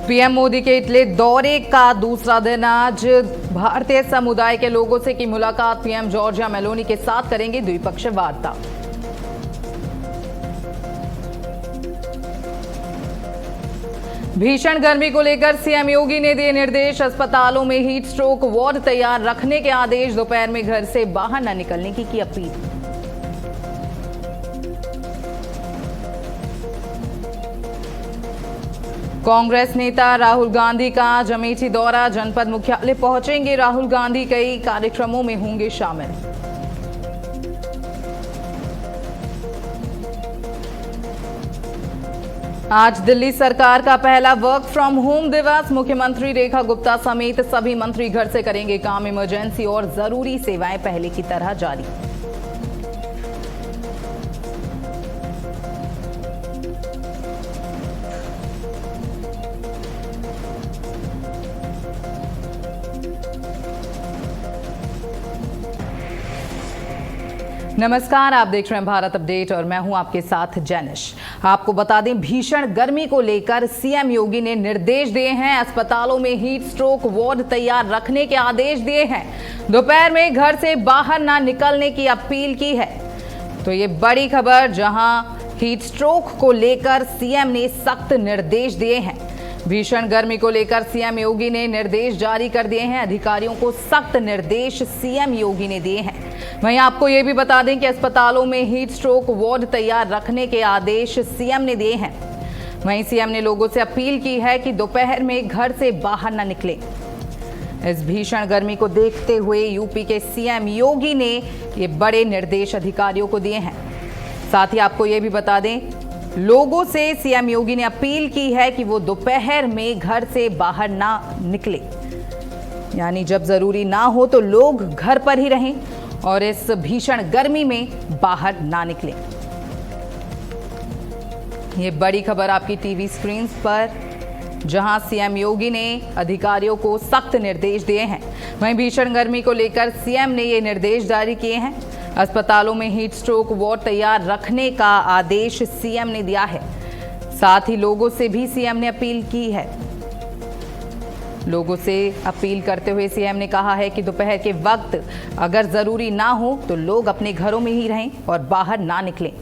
PM Modi के Italy दौरे का दूसरा दिन आज भारतीय समुदाय के लोगों से की मुलाकात। पीएम जॉर्जिया मेलोनी के साथ करेंगे द्विपक्षीय वार्ता। भीषण गर्मी को लेकर सीएम योगी ने दिए निर्देश। अस्पतालों में हीट स्ट्रोक वार्ड तैयार रखने के आदेश। दोपहर में घर से बाहर न निकलने की अपील। कांग्रेस नेता राहुल गांधी का अमेठी दौरा। जनपद मुख्यालय पहुंचेंगे राहुल गांधी। कई कार्यक्रमों में होंगे शामिल। आज दिल्ली सरकार का पहला वर्क फ्रॉम होम दिवस। मुख्यमंत्री रेखा गुप्ता समेत सभी मंत्री घर से करेंगे काम। इमरजेंसी और जरूरी सेवाएं पहले की तरह जारी। नमस्कार, आप देख रहे हैं भारत अपडेट और मैं हूं आपके साथ जैनिश। आपको बता दें, भीषण गर्मी को लेकर सीएम योगी ने निर्देश दिए हैं। अस्पतालों में हीट स्ट्रोक वार्ड तैयार रखने के आदेश दिए हैं। दोपहर में घर से बाहर ना निकलने की अपील की है। तो ये बड़ी खबर, जहां हीट स्ट्रोक को लेकर सीएम ने सख्त निर्देश दिए हैं। भीषण गर्मी को लेकर सीएम योगी ने निर्देश जारी कर दिए हैं। अधिकारियों को सख्त निर्देश सीएम योगी ने दिए हैं। वहीं आपको ये भी बता दें कि अस्पतालों में हीट स्ट्रोक वार्ड तैयार रखने के आदेश सीएम ने दिए हैं। वहीं सीएम ने लोगों से अपील की है कि दोपहर में घर से बाहर न निकलें। इस भीषण गर्मी को देखते हुए यूपी के सीएम योगी ने ये बड़े निर्देश अधिकारियों को दिए हैं। साथ ही आपको ये भी बता दें, लोगों से सीएम योगी ने अपील की है कि वो दोपहर में घर से बाहर ना निकले, यानी जब जरूरी ना हो तो लोग घर पर ही रहें और इस भीषण गर्मी में बाहर ना निकलें। ये बड़ी खबर आपकी टीवी स्क्रीन पर, जहां सीएम योगी ने अधिकारियों को सख्त निर्देश दिए हैं। वहीं भीषण गर्मी को लेकर सीएम ने ये निर्देश जारी किए हैं। अस्पतालों में हीट स्ट्रोक वार्ड तैयार रखने का आदेश सीएम ने दिया है। साथ ही लोगों से भी सीएम ने अपील की है। लोगों से अपील करते हुए सीएम ने कहा है कि दोपहर के वक्त अगर जरूरी ना हो तो लोग अपने घरों में ही रहें और बाहर ना निकलें।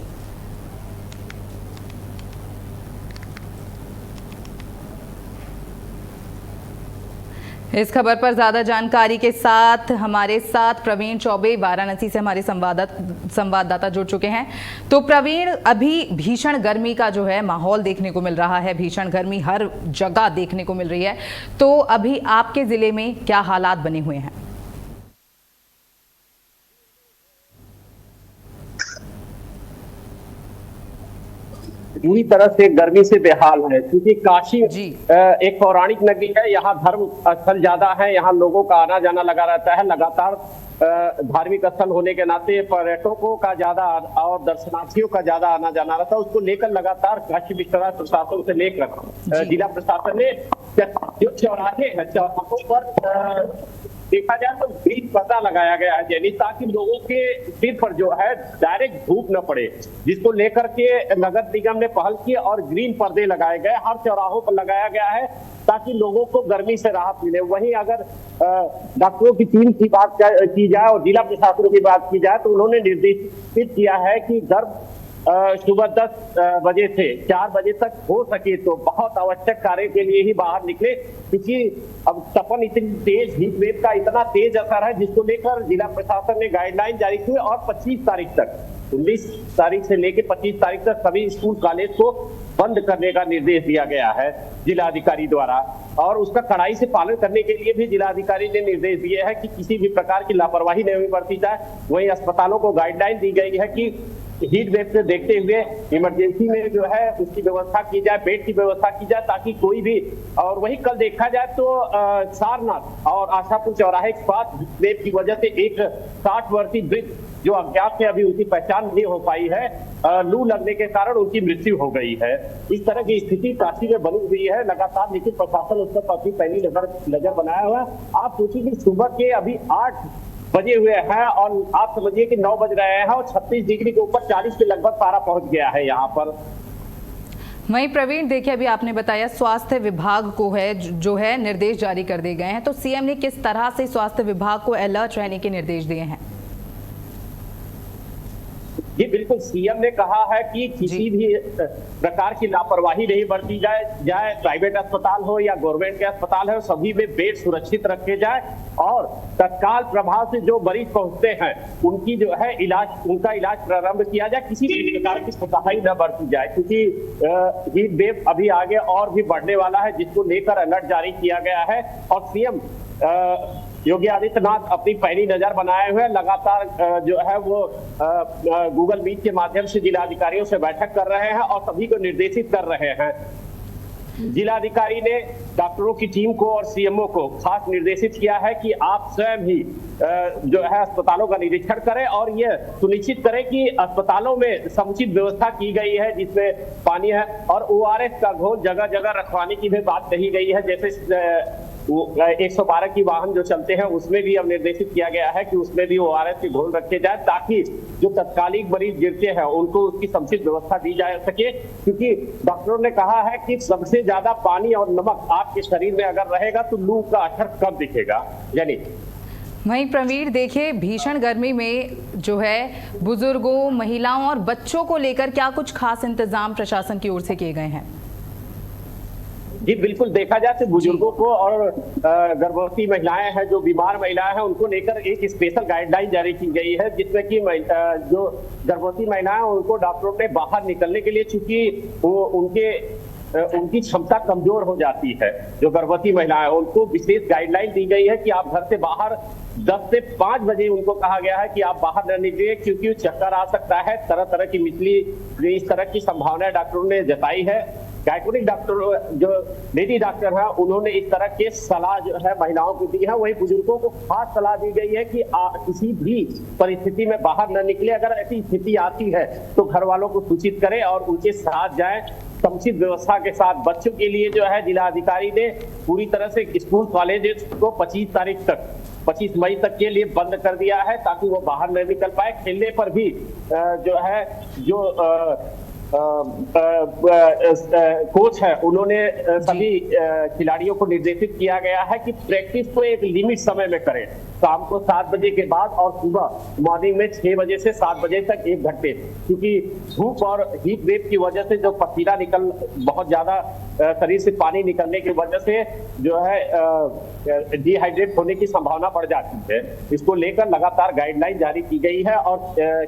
इस खबर पर ज्यादा जानकारी के साथ हमारे साथ प्रवीण चौबे वाराणसी से हमारे संवाददाता जुड़ चुके हैं। तो प्रवीण, अभी भीषण गर्मी का जो है माहौल देखने को मिल रहा है। भीषण गर्मी हर जगह देखने को मिल रही है। तो अभी आपके जिले में क्या हालात बने हुए हैं? पूरी तरह से गर्मी से बेहाल है, क्योंकि काशी एक पौराणिक नगरी है। यहाँ धर्म स्थल ज्यादा है, यहाँ लोगों का आना जाना लगा रहता है। लगातार धार्मिक स्थल होने के नाते पर्यटकों का ज्यादा और दर्शनार्थियों का ज्यादा आना जाना रहता है। उसको लेकर लगातार काशी विश्वनाथ प्रशासन से लेकर जिला प्रशासन ने जो चौराहे हैं, चौराहों पर देखा जाए तो ग्रीन पर्दा लगाया गया है, यानी ताकि लोगों के सिर पर जो है डायरेक्ट धूप न पड़े, जिसको लेकर के नगर निगम ने पहल की और ग्रीन पर्दे लगाए गए, हर चौराहों पर लगाया गया है ताकि लोगों को गर्मी से राहत मिले। वहीं अगर डॉक्टरों की टीम की बात की जाए और जिला प्रशासन की बात की जाए तो उन्होंने निर्देशित किया है कि गर्भ सुबह 10 बजे से 4 बजे तक हो सके तो बहुत आवश्यक कार्य के लिए ही बाहर निकले, क्योंकि अब तपन इतनी तेज, हीट वेव का इतना तेज असर है, जिसको लेकर जिला प्रशासन ने गाइडलाइन जारी की और 25 तारीख तक, 19 तारीख से लेकर 25 तारीख तक सभी स्कूल कॉलेज को बंद करने का निर्देश दिया गया है जिलाधिकारी द्वारा। और उसका कड़ाई से पालन करने के लिए भी जिलाधिकारी ने निर्देश दिए हैं कि किसी भी प्रकार की लापरवाही नहीं बरती जाए। वहीं अस्पतालों को गाइडलाइन दी गई है कि हीट वेव से देखते हुए इमरजेंसी में जो है उसकी व्यवस्था की जाए, बेड की व्यवस्था की जाए, ताकि कोई भी। और वही कल देखा जाए तो सारनाथ और आशापुर चौराहे के पास हीट वेव की वजह से एक 60 वर्षीय वृद्ध जो अज्ञात है, अभी उनकी पहचान नहीं हो पाई है, लू लगने के कारण उनकी मृत्यु हो गई है। इस तरह की स्थिति काशी में बनी हुई है लगातार, लेकिन प्रशासन उस पर काफी पैनी नजर बनाया हुआ है। आप सोचिए कि सुबह के अभी 8 बजे हुए हैं और आप समझिए कि 9 बज रहे हैं और 36 डिग्री के ऊपर 40 के लगभग पारा पहुंच गया है यहाँ पर। वहीं प्रवीण, देखिए अभी आपने बताया स्वास्थ्य विभाग को है जो है निर्देश जारी कर दिए गए हैं, तो सीएम ने किस तरह से स्वास्थ्य विभाग को अलर्ट रहने के निर्देश दिए हैं? जी बिल्कुल, सीएम ने कहा है कि किसी भी प्रकार की लापरवाही नहीं बरती जाए प्राइवेट अस्पताल हो या गवर्नमेंट के अस्पताल हो, सभी में बेड सुरक्षित रखे जाए और तत्काल प्रभाव से जो मरीज पहुंचते हैं उनकी जो है उनका इलाज प्रारंभ किया जाए। किसी भी प्रकार की कोताही न बरती जाए, क्योंकि हीट वेव अभी आगे और भी बढ़ने वाला है, जिसको लेकर अलर्ट जारी किया गया है। और सीएम योगी आदित्यनाथ अपनी पैनी नजर बनाए हुए लगातार जो है वो गूगल मीट के माध्यम से जिलाधिकारियों से बैठक कर रहे हैं और सभी को निर्देशित कर रहे हैं। जिलाधिकारी ने डॉक्टरों की टीम को और सीएमओ को खास निर्देशित किया है कि आप स्वयं ही जो है अस्पतालों का निरीक्षण करें और ये सुनिश्चित करें कि अस्पतालों में समुचित व्यवस्था की गई है, जिसमें पानी है और ORS का घोल जगह जगह रखवाने की भी बात कही गई है। जैसे 112 की वाहन जो चलते हैं उसमें भी अब निर्देशित किया गया है कि उसमें भी ORS के घोल रखे जाए, ताकि जो तत्कालिक मरीज गिरते हैं उनको उसकी समुचित व्यवस्था दी जा सके। क्योंकि डॉक्टरों ने कहा है कि सबसे ज्यादा पानी और नमक आपके शरीर में अगर रहेगा तो लू का असर कब दिखेगा। यानी वहीं प्रवीण, देखिए भीषण गर्मी में जो है बुजुर्गों, महिलाओं और बच्चों को लेकर क्या कुछ खास इंतजाम प्रशासन की ओर से किए गए हैं? जी बिल्कुल, देखा जाए तो बुजुर्गों को और गर्भवती महिलाएं हैं, जो बीमार महिलाएं हैं, उनको लेकर एक स्पेशल गाइडलाइन जारी की गई है, जिसमें कि जो गर्भवती महिलाएं उनको डॉक्टरों ने बाहर निकलने के लिए, चूंकि वो उनकी क्षमता कमजोर हो जाती है, जो गर्भवती महिलाएं उनको विशेष गाइडलाइन दी गई है कि आप घर से बाहर 10 से 5 बजे उनको कहा गया है कि आप बाहर न निकलिए, क्योंकि चक्कर आ सकता है, तरह तरह की मिचली, इस तरह की संभावना डॉक्टरों ने जताई है। गायकोनिक डॉक्टर जो लेडी डॉक्टर है उन्होंने इस तरह के सलाह जो है महिलाओं को दी है। वही बुजुर्गों को खास सलाह दी गई है कि किसी भी परिस्थिति में बाहर न निकले, अगर ऐसी स्थिति आती है तो घर वालों को सूचित करें और उनके साथ जाएं समुचित व्यवस्था के साथ। बच्चों के लिए जो है जिलाधिकारी ने पूरी तरह से स्कूल कॉलेज को 25 मई तक के लिए बंद कर दिया है, ताकि वो बाहर न निकल पाए। खेलने पर भी जो है कोच है उन्होंने सभी खिलाड़ियों को निर्देशित किया गया है कि प्रैक्टिस को एक लिमिट समय में करें, शाम को 7 बजे के बाद और सुबह मॉर्निंग में 6 बजे से 7 बजे तक 1 घंटे, क्योंकि धूप और हीट वेव की वजह से जो पसीना बहुत ज्यादा शरीर से पानी निकलने की वजह से जो है डिहाइड्रेट होने की संभावना बढ़ जाती है। इसको लेकर लगातार गाइडलाइन जारी की गई है और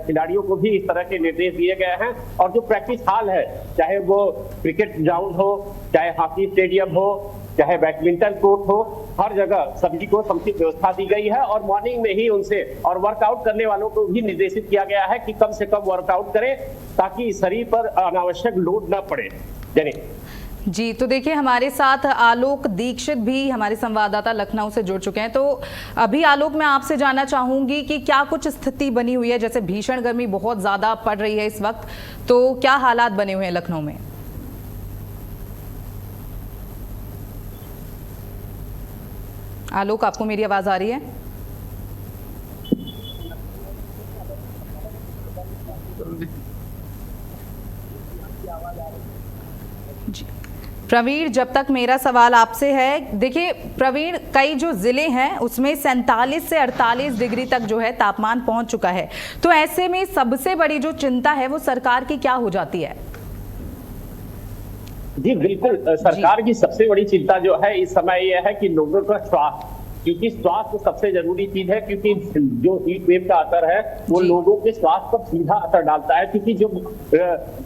खिलाड़ियों को भी इस तरह के निर्देश दिए गए हैं। और जो प्रैक्टिस हाल है, चाहे वो क्रिकेट ग्राउंड हो, चाहे हॉकी स्टेडियम हो, चाहे बैडमिंटन कोर्ट हो, हर जगह सभी को समुचित व्यवस्था दी गई है। और मॉर्निंग में ही उनसे और वर्कआउट करने वालों को भी निर्देशित किया गया है कि कम से कम वर्कआउट करें, ताकि शरीर पर अनावश्यक लोड न पड़े। जी, तो देखिए हमारे साथ आलोक दीक्षित भी हमारे संवाददाता लखनऊ से जुड़ चुके हैं। तो अभी आलोक, मैं आपसे जानना चाहूंगी कि क्या कुछ स्थिति बनी हुई है, जैसे भीषण गर्मी बहुत ज्यादा पड़ रही है इस वक्त, तो क्या हालात बने हुए हैं लखनऊ में? आलोक, आपको मेरी आवाज आ रही है? प्रवीण, जब तक मेरा सवाल आपसे है, देखिए प्रवीण, कई जो जिले हैं उसमें 47 से 48 डिग्री तक जो है तापमान पहुंच चुका है, तो ऐसे में सबसे बड़ी जो चिंता है वो सरकार की क्या हो जाती है? जी बिल्कुल, सरकार की सबसे बड़ी चिंता जो है इस समय यह है कि लोगों का स्वास्थ्य, क्योंकि स्वास्थ्य सबसे जरूरी चीज है, क्योंकि जो हीट वेव का असर है वो लोगों के स्वास्थ्य पर सीधा असर डालता है। क्योंकि जो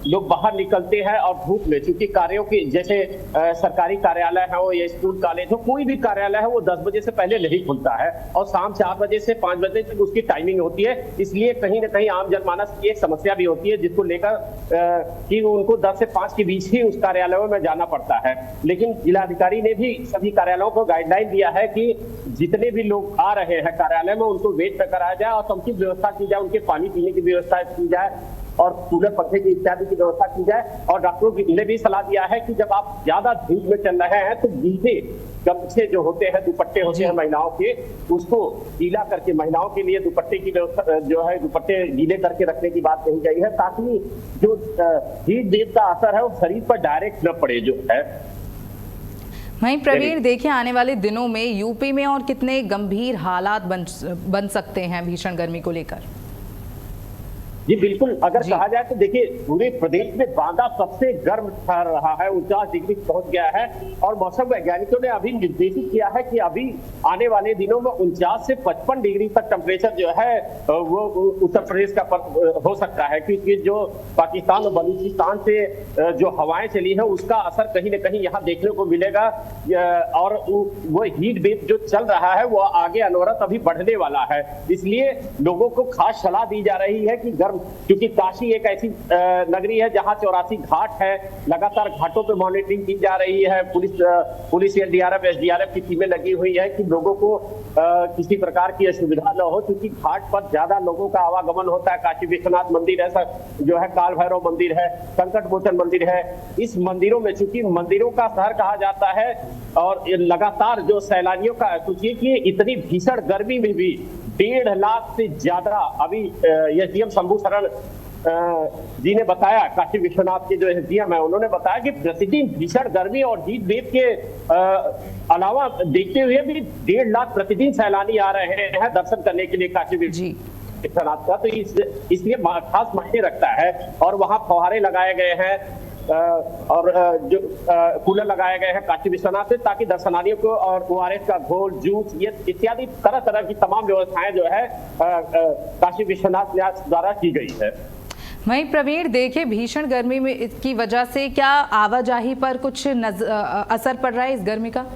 लोग बाहर निकलते हैं और धूप में, क्योंकि कार्यों की, जैसे सरकारी कार्यालय है हो या स्कूल कॉलेज हो, कोई भी कार्यालय है वो 10 बजे से पहले नहीं खुलता है और शाम 4 बजे से 5 बजे तक उसकी टाइमिंग होती है। इसलिए कहीं ना कहीं आम जनमानस की एक समस्या भी होती है, जिसको लेकर कि उनको 10 से 5 के बीच ही उस कार्यालयों में जाना पड़ता है। लेकिन जिलाधिकारी ने भी सभी कार्यालयों को गाइडलाइन दिया है कि जितने भी लोग आ रहे हैं कार्यालय में उनको वेट पे कराया जाए और समुचित व्यवस्था की जाए, उनके पानी पीने की व्यवस्था की जाए और कूलर पंखे की इत्यादि की व्यवस्था की जाए। और डॉक्टरों ने भी सलाह दिया है कि जब आप ज्यादा धूप में चल रहे हैं तो गीले गमछे जो होते हैं, दुपट्टे होते हैं महिलाओं के, उसको गीला करके महिलाओं के लिए दुपट्टे की व्यवस्था जो है, दुपट्टे गीले करके रखने की बात कही गई है, ताकि जो हीट वेव का असर है वो शरीर पर डायरेक्ट न पड़े जो है। वहीं प्रवीण देखिए, आने वाले दिनों में यूपी में और कितने गंभीर हालात बन सकते हैं भीषण गर्मी को लेकर? जी बिल्कुल, अगर कहा जाए तो देखिए पूरे प्रदेश में बांदा सबसे गर्म ठहर रहा है, 49 डिग्री पहुंच गया है। और मौसम वैज्ञानिकों ने अभी निर्देशित किया है कि अभी आने वाले दिनों में 49 से 55 डिग्री तक टेम्परेचर जो है वो उत्तर प्रदेश का हो सकता है, क्योंकि जो पाकिस्तान और बलूचिस्तान से जो हवाएं चली है उसका असर कहीं न कहीं यहाँ देखने को मिलेगा। और वो हीट वेव जो चल रहा है वो आगे अनवरत अभी बढ़ने वाला है। इसलिए लोगों को खास सलाह दी जा रही है कि गर्म, क्योंकि काशी एक ऐसी नगरी है जहां 84 घाट है, लगातार घाटों पे मॉनिटरिंग की जा रही है। पुलिस एनडीआरएफ एसडीआरएफ की टीमें लगी हुई है कि लोगों को किसी प्रकार की असुविधा न हो, क्योंकि घाट पर ज्यादा लोगों का आवागमन होता है। काशी विश्वनाथ मंदिर है, जो है काल भैरव मंदिर है, संकट मोचन मंदिर है। इस मंदिरों में चूंकि मंदिरों का शहर कहा जाता है और लगातार जो सैलानियों का, सोचिए कि इतनी भीषण गर्मी में भी 1.5 लाख से ज्यादा अभी एसडीएम शंभू शरण जी ने बताया, काशी विश्वनाथ के जो एसडीएम है उन्होंने बताया कि प्रतिदिन भीषण गर्मी और हीट वेव के अलावा देखते हुए भी 1.5 लाख प्रतिदिन सैलानी आ रहे हैं दर्शन करने के लिए काशी विश्वनाथ का। तो इसलिए खास मायने रखता है। और वहां फव्वारे लगाए गए हैं और जो कूलर लगाए गए हैं काशी विश्वनाथ से, ताकि दर्शनार्थियों को और ORS का घोल, जूस ये इत्यादि तरह तरह की तमाम व्यवस्थाएं जो है काशी विश्वनाथ द्वारा की गई है। वहीं प्रवीण देखिए, भीषण गर्मी में इसकी वजह से क्या आवाजाही पर कुछ असर पड़ रहा है इस गर्मी का?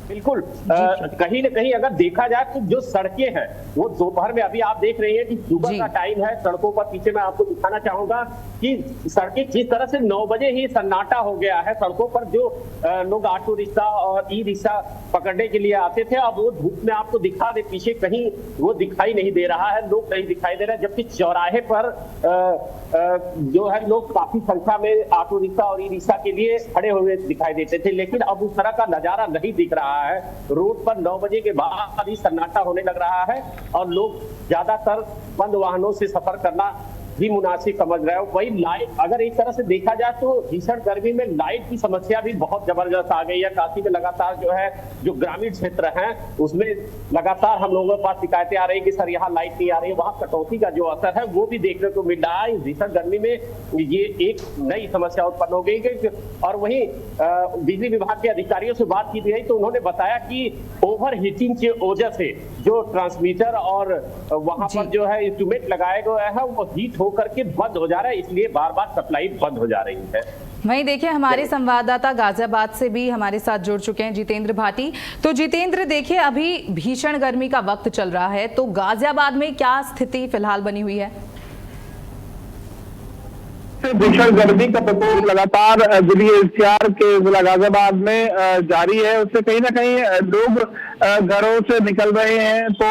बिल्कुल, कहीं न कहीं अगर देखा जाए तो जो सड़कें हैं वो दोपहर में, अभी आप देख रहे हैं कि सुबह का टाइम है, सड़कों पर पीछे मैं आपको दिखाना चाहूंगा कि सड़कें जिस तरह से 9 बजे ही सन्नाटा हो गया है। सड़कों पर जो लोग ऑटो रिक्शा और ई रिक्शा पकड़ने के लिए आते थे, अब वो धूप में आपको दिखा दे पीछे कहीं वो दिखाई नहीं दे रहा है, लोग नहीं दिखाई दे रहे। जबकि चौराहे पर जो है लोग काफी संख्या में ऑटो रिक्शा और ई रिक्शा के लिए खड़े हुए दिखाई देते थे, लेकिन अब उस तरह का नजारा नहीं दिख रहा है। रोड पर 9 बजे के बाद ही सन्नाटा होने लग रहा है और लोग ज्यादातर बंद वाहनों से सफर करना भी मुनासिब समझ रहे हो। वही लाइट, अगर एक तरह से देखा जाए तो भीषण गर्मी में लाइट की समस्या भी बहुत जबरदस्त आ गई है। काशी में लगातार जो है, जो ग्रामीण क्षेत्र हैं उसमें लगातार हम लोगों के पास शिकायतें आ रही है कि सर यहाँ लाइट नहीं आ रही है। वहां कटौती का जो असर है वो भी देखने को मिल रहा है। भीषण गर्मी में ये एक नई समस्या उत्पन्न हो गई। और वहीं बिजली विभाग के अधिकारियों से बात की गई तो उन्होंने बताया कि ओवर हीटिंग की वजह से जो ट्रांसमीटर और वहां पर जो है इंस्ट्रूमेंट लगाए गए हैं वो हीट होकर के बंद हो जा रहा है, इसलिए बार बार सप्लाई बंद हो जा रही है। वहीं देखिए, हमारे संवाददाता गाजियाबाद से भी हमारे साथ जुड़ चुके हैं जितेंद्र भाटी। तो जितेंद्र देखिए, अभी भीषण गर्मी का वक्त चल रहा है, तो गाजियाबाद में क्या स्थिति फिलहाल बनी हुई है? भीषण गर्मी का प्रकोप लगातार जिले एनसीआर के जिला गाजियाबाद में जारी है। उससे कहीं ना कहीं लोग घरों से निकल रहे हैं तो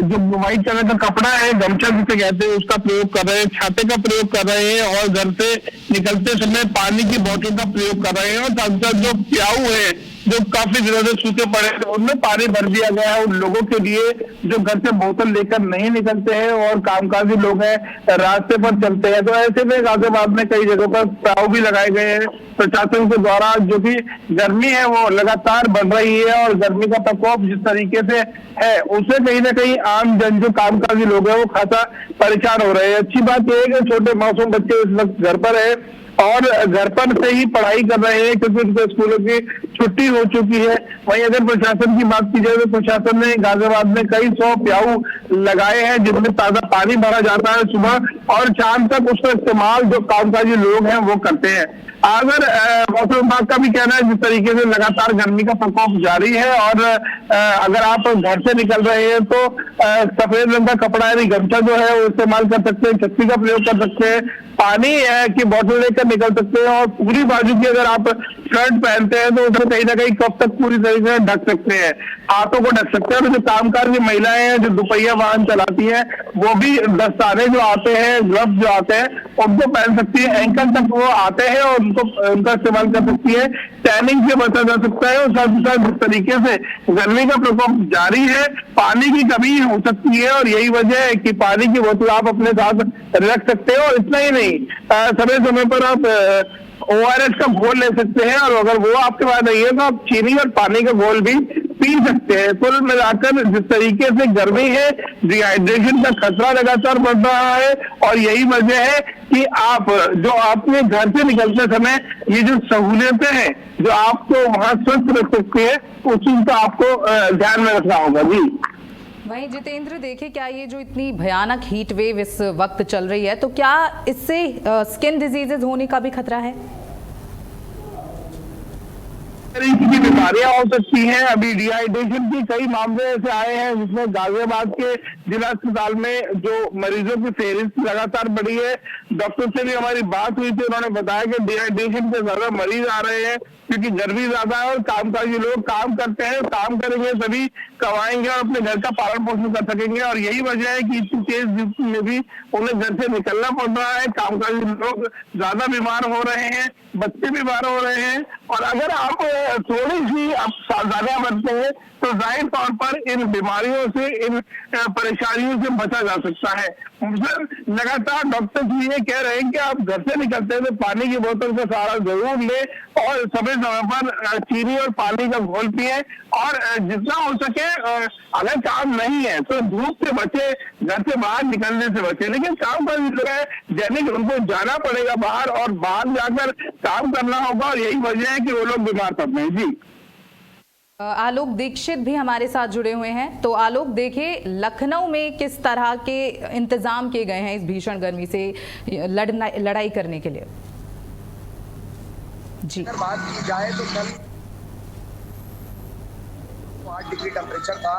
जो व्हाइट कलर का कपड़ा है, गमछा जिसे कहते हैं, उसका प्रयोग कर रहे हैं, छाते का प्रयोग कर रहे हैं और घर से निकलते समय पानी की बोतल का प्रयोग कर रहे हैं। और साथ साथ जो प्याऊ है जो काफी दिनों से सूखे पड़े थे उनमें पानी भर दिया गया है उन लोगों के लिए जो घर से बोतल लेकर नहीं निकलते हैं और कामकाजी लोग हैं, रास्ते पर चलते हैं। तो ऐसे में गाजियाबाद में कई जगहों पर प्याऊ भी लगाए गए हैं प्रशासन के द्वारा। जो कि गर्मी है वो लगातार बढ़ रही है और गर्मी का प्रकोप जिस तरीके से है उससे कहीं ना कहीं आम जन जो कामकाजी लोग हैं वो खासा परेशान हो रहे हैं। अच्छी बात यह है कि छोटे मासूम बच्चे इस वक्त घर पर है और घर पर से ही पढ़ाई कर रहे हैं क्योंकि उनके स्कूलों की छुट्टी हो चुकी है। वहीं अगर प्रशासन की बात की जाए तो प्रशासन ने गाजियाबाद में कई 100 प्याऊ लगाए हैं जिनमें ताजा पानी भरा जाता है सुबह और शाम तक उसका इस्तेमाल जो कामकाजी लोग हैं वो करते हैं। अगर मौसम विभाग का भी कहना है जिस तरीके से लगातार गर्मी का प्रकोप जारी है और अगर आप घर से निकल रहे हैं तो सफेद रंग का कपड़ा यानी गमछा जो है वो इस्तेमाल कर सकते हैं, छतरी का प्रयोग कर सकते हैं, पानी की बोतल लेकर निकल सकते हैं और पूरी बाजू की अगर आप शर्ट पहनते हैं तो उसे कहीं ना कहीं कब तक पूरी तरीके से ढक सकते हैं, हाथों को ढक सकते हैं। और जो कामकाज की महिलाएं हैं जो दुपहिया वाहन चलाती हैं वो भी दस्ताने जो आते हैं, ग्लव्स जो आते हैं उनको पहन सकती है, एंकल तक वो आते हैं और उनका इस्तेमाल कर सकती है। टैनिंग से बचा जा सकता है। और साथ ही साथ जिस तरीके से गर्मी का प्रकोप जारी है, पानी की कमी हो सकती है, और यही वजह है कि पानी की बोतल आप अपने साथ रख सकते हो। और इतना ही नहीं, समय समय पर आप ORS का घोल ले सकते हैं, और अगर वो आपके पास नहीं है तो आप चीनी और पानी का घोल भी पी सकते हैं। कुल मिलाकर जिस तरीके से गर्मी है, डिहाइड्रेशन का खतरा लगातार बढ़ रहा है, और यही वजह है कि आप जो अपने घर से निकलते समय ये जो सहूलियतें हैं जो आपको वहां स्वस्थ रख सकती है, उस चीज का आपको ध्यान में रखना होगा। जी वहीं जितेंद्र, देखिए क्या ये जो इतनी भयानक हीट वेव इस वक्त चल रही है, तो क्या इससे स्किन डिजीजेज होने का भी खतरा है? की बीमारियां हो सकती हैं। अभी डिहाइड्रेशन की कई मामले ऐसे आए हैं जिसमें गाजियाबाद के जिला अस्पताल में जो मरीजों की फेहरिस्त लगातार बढ़ी है। डॉक्टर से भी हमारी बात हुई थी, उन्होंने बताया कि डिहाइड्रेशन से ज्यादा मरीज आ रहे हैं क्योंकि गर्मी ज्यादा है, और कामकाजी लोग काम करते हैं, काम करेंगे तभी कमाएंगे और अपने घर का पालन पोषण कर सकेंगे। और यही वजह है कि इतनी तेज धूप में भी उन्हें घर से निकलना पड़ रहा है। कामकाजी लोग ज्यादा बीमार हो रहे हैं, बच्चे बीमार हो रहे हैं। और अगर आप थोड़ी सी आप सावधानियां बरतेंगे तो जाहिर तौर पर इन बीमारियों से, इन परेशानियों से बचा जा सकता है। लगातार डॉक्टर जी ये कह रहे हैं कि आप घर से निकलते हैं तो पानी की बोतल का सहारा जरूर लें, और समय समय पर चीनी और पानी का घोल पिए, और जितना हो सके अगर काम नहीं है तो धूप से बचे, घर से बाहर निकलने से बचे। लेकिन काम पर जो है दैनिक उनको जाना पड़ेगा बाहर, और बाहर जाकर काम करना होगा, और यही वजह है कि वो लोग बीमार पड़ रहे हैं। जी आलोक दीक्षित भी हमारे साथ जुड़े हुए हैं। तो आलोक, देखिए लखनऊ में किस तरह के इंतजाम किए गए हैं इस भीषण गर्मी से लड़ाई करने के लिए? जी अगर बात की जाए तो कल 8 डिग्री टेम्परेचर था।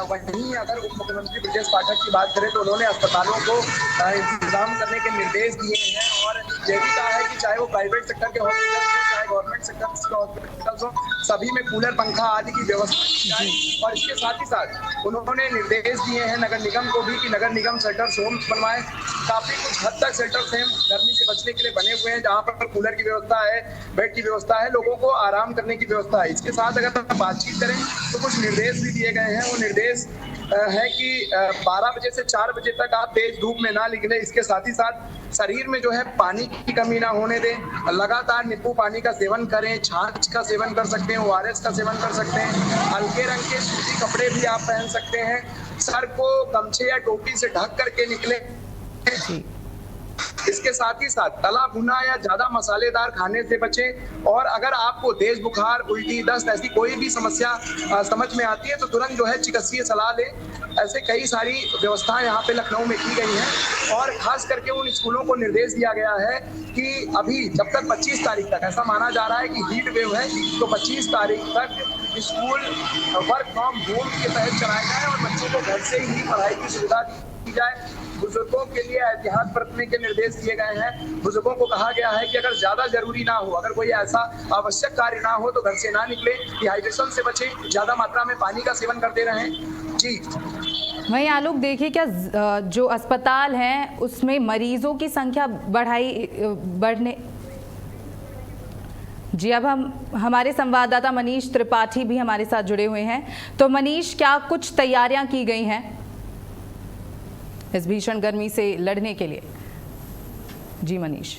वहीं अगर उप मुख्यमंत्री ब्रजेश पाठक की बात करें तो उन्होंने अस्पतालों को इंतजाम करने के निर्देश दिए हैं, और ये भी कहा है कि चाहे वो प्राइवेट सेक्टर के हॉस्पिटल हो, चाहे गवर्नमेंट सेक्टर के हॉस्पिटल्स हो, सभी में कूलर, पंखा आदि की व्यवस्था की जाए। और इसके साथ ही साथ उन्होंने निर्देश दिए हैं नगर निगम को भी कि नगर निगम शेल्टर्स होम्स बनवाए। काफी कुछ हद तक शेल्टर्स हैं गर्मी से बचने के लिए बने हुए हैं, जहाँ पर कूलर की व्यवस्था है, बेड की व्यवस्था है, लोगों को आराम करने की व्यवस्था है। इसके साथ अगर बातचीत करें तो कुछ निर्देश भी दिए गए हैं। वो निर्देश है कि 12 बजे से 4 बजे तक आप तेज धूप में ना निकले। इसके साथ ही साथ शरीर में जो है पानी की कमी ना होने दें, लगातार नींबू पानी का सेवन करें, छाछ का सेवन कर सकते हैं, ORS का सेवन कर सकते हैं, हल्के रंग के सूती कपड़े भी आप पहन सकते हैं, सर को गमछे या टोपी से ढक करके निकले। इसके साथ ही साथ तला भुना या ज्यादा मसालेदार खाने से बचें, और अगर आपको तेज बुखार, उल्टी, दस्त ऐसी कोई भी समस्या समझ में आती है तो तुरंत जो है चिकित्सकीय सलाह लें। ऐसे कई सारी व्यवस्थाएं यहाँ पे लखनऊ में की गई हैं, और खास करके उन स्कूलों को निर्देश दिया गया है कि अभी जब तक 25 तारीख तक, ऐसा माना जा रहा है कि हीट वेव है, तो 25 तारीख तक स्कूल वर्क फ्रॉम होम के तहत चलाए जाए और बच्चों को घर से ही पढ़ाई की सुविधा दी जाए। बुजुर्गों के लिए एहतियात बरतने के निर्देश दिए गए हैं। बुजुर्गों को कहा गया है कि अगर ज्यादा जरूरी ना हो, अगर कोई ऐसा आवश्यक कार्य ना हो तो घर से ना निकले, डिहाइड्रेशन से बचें, ज्यादा मात्रा में पानी का सेवन करते रहें। जी वहीं आलोक, देखिए क्या जो अस्पताल हैं उसमें मरीजों की संख्या बढ़ने जी, अब हमारे संवाददाता मनीष त्रिपाठी भी हमारे साथ जुड़े हुए हैं। तो मनीष, क्या कुछ तैयारियां की गई हैं इस भीषण गर्मी से लड़ने के लिए? जी मनीष।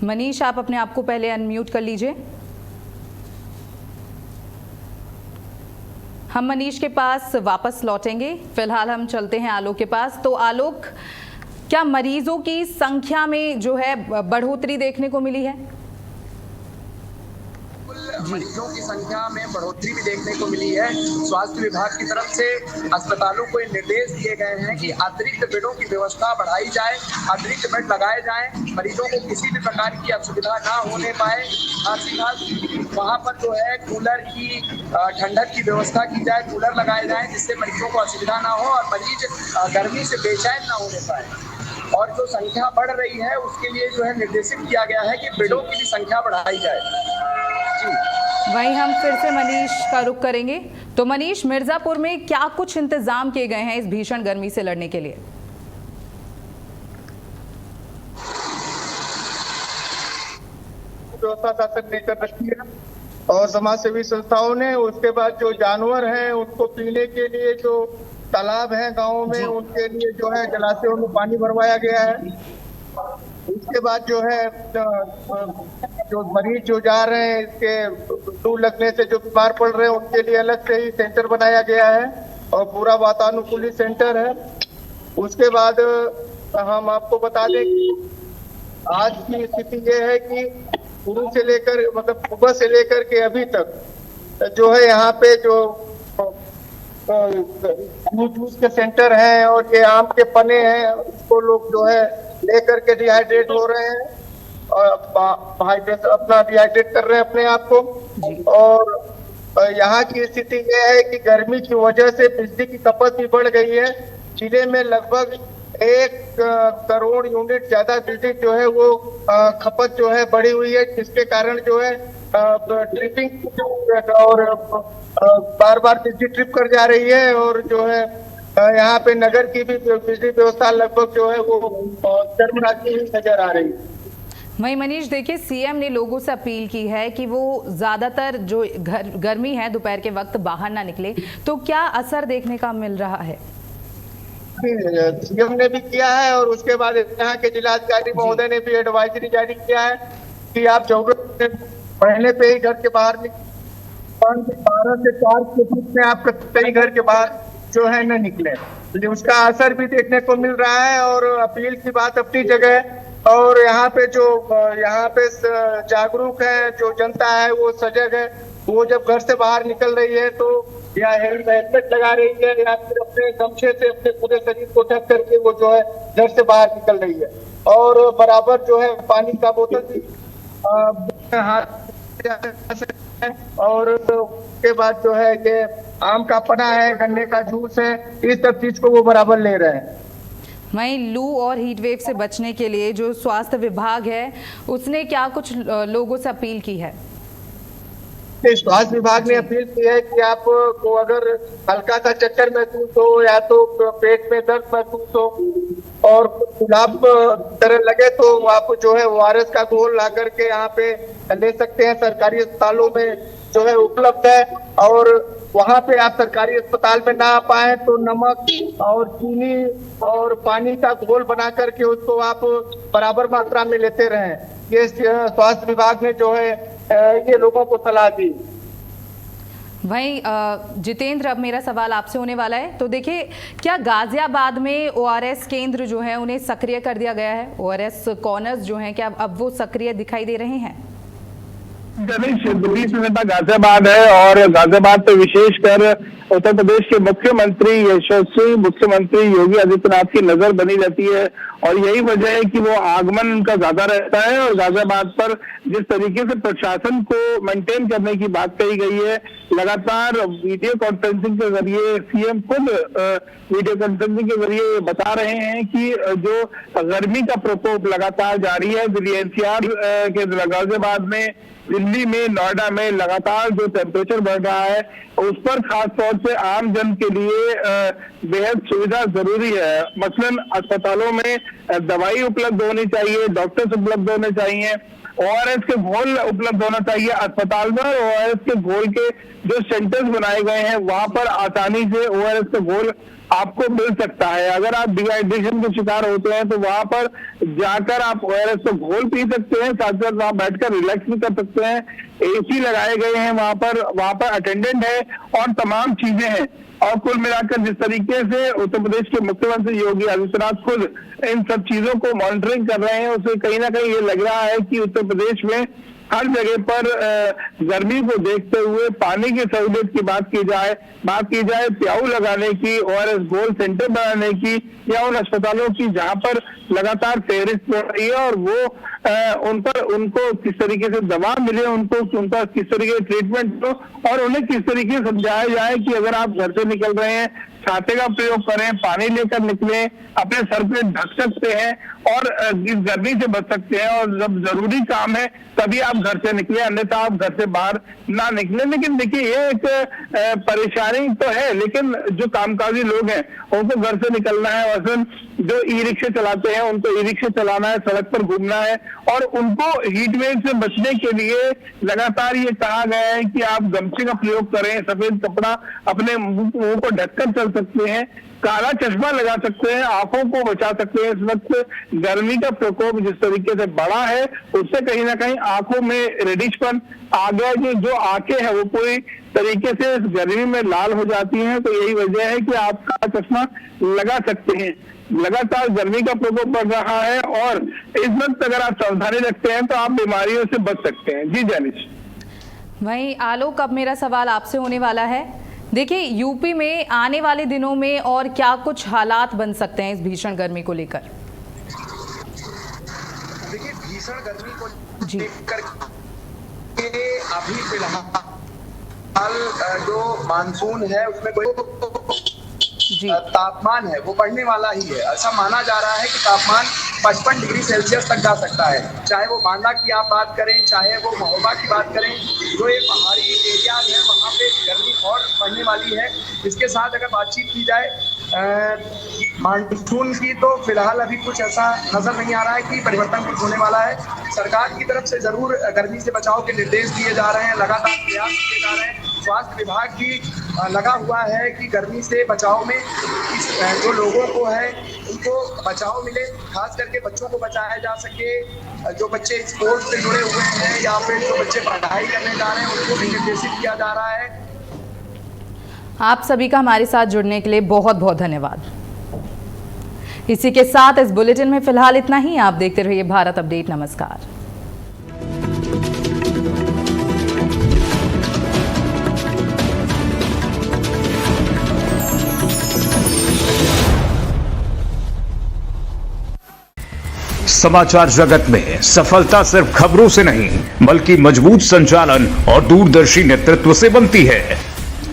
मनीष, आप अपने आप को पहले अनम्यूट कर लीजिए। हम मनीष के पास वापस लौटेंगे, फिलहाल हम चलते हैं आलोक के पास। तो आलोक, क्या मरीजों की संख्या में जो है बढ़ोतरी देखने को मिली है? मरीजों की संख्या में बढ़ोतरी भी देखने को मिली है। स्वास्थ्य विभाग की तरफ से अस्पतालों को निर्देश दिए गए हैं कि अतिरिक्त बेडों की व्यवस्था बढ़ाई जाए, अतिरिक्त बेड लगाए जाएं, मरीजों को किसी भी प्रकार की असुविधा ना होने पाए। साथ ही साथ वहाँ पर जो है कूलर की, ठंडक की व्यवस्था की जाए, कूलर लगाए जाएं जिससे मरीजों को असुविधा ना हो और मरीज गर्मी से बेचैन ना होने पाए। और जो संख्या बढ़ रही है उसके लिए जो है निर्देशित किया गया है कि बेडों की भी संख्या बढ़ाई जाए। वहीं हम फिर से मनीष का रुख करेंगे। तो मनीष, मिर्जापुर में क्या कुछ इंतजाम किए गए हैं इस भीषण गर्मी से लड़ने के लिए? व्यवस्था शासन ने कर रखी है और समाज सेवी संस्थाओं ने। उसके बाद जो जानवर हैं उनको पीने के लिए जो तालाब हैं गाँव में, उनके लिए जो है जलाशयों में पानी भरवाया गया है। उसके बाद जो है जो मरीज जो जा रहे हैं इसके लू लगने से जो बीमार पड़ रहे हैं उनके लिए अलग से ही सेंटर बनाया गया है और पूरा वातानुकूलित सेंटर है। उसके बाद हम आपको बता दें कि आज की स्थिति ये है कि शुरू से लेकर मतलब सुबह से लेकर के अभी तक जो है यहाँ पे जो जूस के सेंटर हैं और ये आम के पने हैं उसको लोग जो है लेकर के डिहाइड्रेट हो रहे हैं और अपना डिहाइड्रेट कर रहे हैं अपने आप को। और यहाँ की स्थिति ये है कि गर्मी की वजह से बिजली की खपत भी बढ़ गई है। जिले में लगभग 1 करोड़ यूनिट ज्यादा बिजली जो है वो खपत जो है बढ़ी हुई है, जिसके कारण जो है ट्रिपिंग और बार बार बिजली ट्रिप कर जा रही है और जो है यहाँ पे नगर की भी बिजली व्यवस्था लगभग जो है वो चरमराती हुई नजर आ रही है। वहीं मनीष देखिए, सीएम ने लोगों से अपील की है कि वो ज्यादातर जो गर्मी है दोपहर के वक्त बाहर ना निकले, तो क्या असर देखने का मिल रहा है? सीएम ने भी किया है और उसके बाद यहाँ के जिलाधिकारी महोदय ने भी एडवाइजरी जारी किया है कि आप जरूरत पहले पे ही घर के बाहर 12 से 4 के बीच में आप कहीं घर के बाहर जो है न निकले। उसका असर भी देखने को मिल रहा है और अपील की बात अपनी जगह है और यहाँ पे जागरूक है, जो जनता है वो सजग है। वो जब घर से बाहर निकल रही है तो या हेलमेट लगा रही है या फिर अपने गमछे से अपने पूरे शरीर को ढक करके वो जो है घर से बाहर निकल रही है और बराबर जो है पानी का बोतल भी हाथ और उसके बाद जो है ये आम का पना है, गन्ने का जूस है, इस सब चीज को वो बराबर ले रहे हैं। वहीं लू और हीट वेव से बचने के लिए जो स्वास्थ्य विभाग है उसने क्या कुछ लोगों से अपील की है? स्वास्थ्य विभाग ने अपील की है कि आपको अगर हल्का सा चक्कर महसूस हो या तो पेट में दर्द महसूस हो और गुलाब तरह लगे तो आप जो है ORS का घोल ला करके यहाँ पे ले सकते हैं। सरकारी अस्पतालों में जो है उपलब्ध है और वहाँ पे आप सरकारी अस्पताल में ना आ पाए तो नमक और चीनी और पानी का घोल बना करके उसको आप बराबर मात्रा में लेते रहें। ये स्वास्थ्य विभाग ने जो है ये लोगों को सलाह दी। वहीं जितेंद्र, अब मेरा सवाल आपसे होने वाला है। तो देखिए, क्या गाजियाबाद में ORS केंद्र जो है उन्हें सक्रिय कर दिया गया है? ORS कॉर्नर्स जो हैं क्या अब वो सक्रिय दिखाई दे रहे हैं? दिल्ली से नेता गाजियाबाद है और गाजियाबाद पे विशेषकर उत्तर प्रदेश के मुख्यमंत्री यशस्वी मुख्यमंत्री योगी आदित्यनाथ की नजर बनी रहती है और यही वजह है कि वो आगमन उनका ज्यादा रहता है। और गाजियाबाद पर जिस तरीके से प्रशासन को मेंटेन करने की बात कही गई है, लगातार वीडियो कॉन्फ्रेंसिंग के जरिए सीएम खुद वीडियो कॉन्फ्रेंसिंग के जरिए बता रहे हैं कि जो गर्मी का प्रकोप लगातार जारी है। दिल्ली NCR के गाजियाबाद में, दिल्ली में, नोएडा में लगातार जो टेम्परेचर बढ़ रहा है उस पर खास तौर से आम जन के लिए बेहद सुविधा जरूरी है। मसलन अस्पतालों में दवाई उपलब्ध होनी चाहिए, डॉक्टर्स उपलब्ध होने चाहिए, ORS के घोल उपलब्ध होना चाहिए अस्पताल में। और ORS के घोल के जो सेंटर्स बनाए गए हैं वहां पर आसानी से ORS का घोल आपको मिल सकता है। अगर आप डिहाइड्रेशन के शिकार होते हैं तो वहां पर जाकर आप ORS का घोल पी सकते हैं, साथ साथ वहां बैठकर रिलैक्स भी कर सकते हैं। AC लगाए गए हैं वहां पर अटेंडेंट है और तमाम चीजें हैं। और कुल मिलाकर जिस तरीके से उत्तर प्रदेश के मुख्यमंत्री योगी आदित्यनाथ खुद इन सब चीजों को मॉनिटरिंग कर रहे हैं, उससे कहीं ना कहीं ये लग रहा है कि उत्तर प्रदेश में हर जगह पर गर्मी को देखते हुए पानी की सहूलियत की बात की जाए प्याऊ लगाने की, ORS घोल सेंटर बनाने की या उन अस्पतालों की जहां पर लगातार फेहरिस्त हो रही है और वो उनको किस तरीके से दवा मिले, उनका किस तरीके से ट्रीटमेंट हो और उन्हें किस तरीके से समझाया जाए कि अगर आप घर से निकल रहे हैं छाते का प्रयोग करें, पानी लेकर निकलें, अपने सर पे ढक सकते हैं और इस गर्मी से बच सकते हैं। और जब जरूरी काम है तभी आप घर से निकले, अन्यथा आप घर से बाहर ना निकले। लेकिन देखिए, ये एक परेशानी तो है, लेकिन जो कामकाजी लोग हैं उनको घर से निकलना है। वैसे जो ई रिक्शे चलाते हैं उनको ई रिक्शे चलाना है, सड़क पर घूमना है, और उनको हीट वेव से बचने के लिए लगातार ये कहा गया है कि आप गमछे का प्रयोग करें, सफेद कपड़ा अपने मुंह को ढककर चल सकते हैं, काला चश्मा लगा सकते हैं, आंखों को बचा सकते हैं। इस वक्त गर्मी का प्रकोप जिस तरीके से बढ़ा है उससे कहीं ना कहीं आंखों में रेडिशपन आ गया। जो आंखें हैं वो पूरी तरीके से इस गर्मी में लाल हो जाती हैं। तो यही वजह है कि आप काला चश्मा लगा सकते हैं। लगातार गर्मी का प्रकोप बढ़ रहा है और इस वक्त अगर आप सावधानी रखते हैं तो आप बीमारियों से बच सकते हैं। जी जानिश। वहीं आलोक, अब मेरा सवाल आपसे होने वाला है। देखिए, यूपी में आने वाले दिनों में और क्या कुछ हालात बन सकते हैं इस भीषण गर्मी को लेकर? देखिए, भीषण गर्मी को लेकर अभी फिलहाल जो मानसून है उसमें कोई तापमान है वो बढ़ने वाला ही है। ऐसा माना जा रहा है कि तापमान 55 डिग्री सेल्सियस तक जा सकता है। चाहे वो बांदा की आप बात करें, चाहे वो महोबा की बात करें, जो ये पहाड़ी एरियाज है वहाँ पे गर्मी और बढ़ने वाली है। इसके साथ अगर बातचीत की जाए मानसून की, तो फिलहाल अभी कुछ ऐसा नजर नहीं आ रहा है कि परिवर्तन कुछ होने वाला है। सरकार की तरफ से जरूर गर्मी से बचाव के निर्देश दिए जा रहे हैं, लगातार प्रयास किए जा रहे हैं। स्वास्थ्य विभाग भी लगा हुआ है कि गर्मी से बचाव में जो लोगों को है उनको बचाव मिले, खास करके बच्चों को बचाया जा सके। जो बच्चे स्पोर्ट्स से जुड़े हुए हैं या फिर जो बच्चे पढ़ाई करने जा रहे हैं उनको भी निर्देशित किया जा रहा है। आप सभी का हमारे साथ जुड़ने के लिए बहुत बहुत धन्यवाद। इसी के साथ इस बुलेटिन में फिलहाल इतना ही। आप देखते रहिए भारत अपडेट। नमस्कार। समाचार जगत में सफलता सिर्फ खबरों से नहीं बल्कि मजबूत संचालन और दूरदर्शी नेतृत्व से बनती है।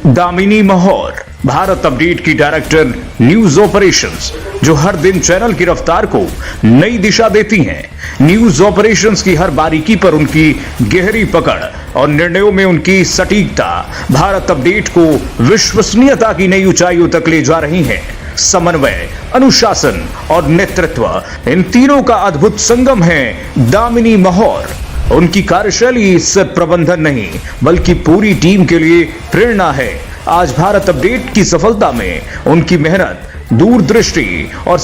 दामिनी महौर, भारत अपडेट की डायरेक्टर न्यूज ऑपरेशंस, जो हर दिन चैनल की रफ्तार को नई दिशा देती हैं। न्यूज ऑपरेशंस की हर बारीकी पर उनकी गहरी पकड़ और निर्णयों में उनकी सटीकता भारत अपडेट को विश्वसनीयता की नई ऊंचाइयों तक ले जा रही हैं। समन्वय, अनुशासन और नेतृत्व, इन तीनों का अद्भुत संगम है दामिनी महौर। उनकी कार्यशैली सिर्फ प्रबंधन नहीं बल्कि पूरी टीम के लिए प्रेरणा है। आज भारत अपडेट की सफलता में उनकी मेहनत, दूरदृष्टि और